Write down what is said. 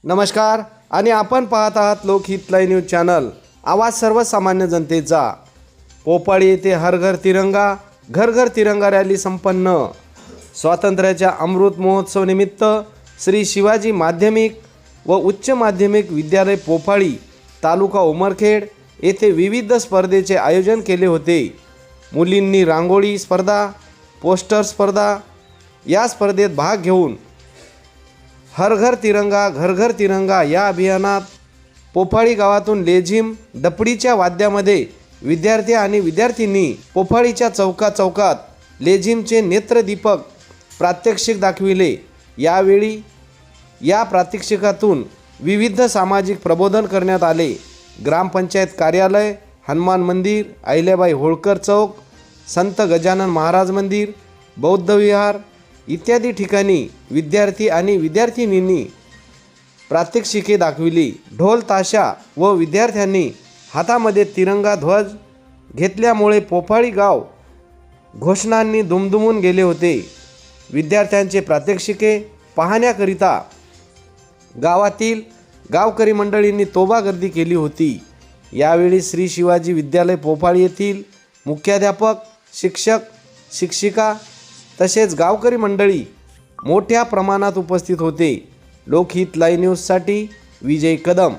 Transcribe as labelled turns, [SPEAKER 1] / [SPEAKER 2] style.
[SPEAKER 1] नमस्कार आणि आपण पाहत आहात लोकहित लाईव्ह न्यूज चॅनल, आवाज सर्वसामान्य जनतेचा। पोपाळी येथे हर घर तिरंगा, घर घर तिरंगा रॅली संपन्न। स्वातंत्र्याच्या अमृत महोत्सव निमित्त श्री शिवाजी माध्यमिक व उच्च माध्यमिक विद्यालय पोपाळी, तालुका उमरखेड येथे विविध स्पर्धेचे आयोजन केले होते। मुलींनी रांगोळी स्पर्धा, पोस्टर स्पर्धा या स्पर्धेत भाग घेऊन हर घर तिरंगा, घर घर तिरंगा या अभियानात पोफाळी गावातून लेझिम डपडीच्या वाद्यामध्ये विद्यार्थी आणि विद्यार्थिनी पोफाळीच्या चौकात लेझिमचे नेत्रदीपक प्रात्यक्षिक दाखविले। यावेळी या प्रात्यक्षिकातून विविध सामाजिक प्रबोधन करण्यात आले। ग्रामपंचायत कार्यालय, हनुमान मंदिर, अहिल्याबाई होळकर चौक, संत गजानन महाराज मंदिर, बौद्ध विहार इत्यादी ठिकाणी विद्यार्थी आणि विद्यार्थिनींनी प्रात्यक्षिके दाखविली। ढोल ताशा व विद्यार्थ्यांनी हातामध्ये तिरंगा ध्वज घेतल्यामुळे पोफाळी गाव घोषणांनी दुमदुमून गेले होते। विद्यार्थ्यांचे प्रात्यक्षिके पाहण्याकरिता गावातील गावकरी मंडळींनी तोबा गर्दी केली होती। यावेळी श्री शिवाजी विद्यालय पोफाळी येथील मुख्याध्यापक, शिक्षक, शिक्षिका तसेच गावकरी मंडळी मोठ्या प्रमाणात उपस्थित होते। लोकहित लाईव्ह न्यूजसाठी विजय कदम।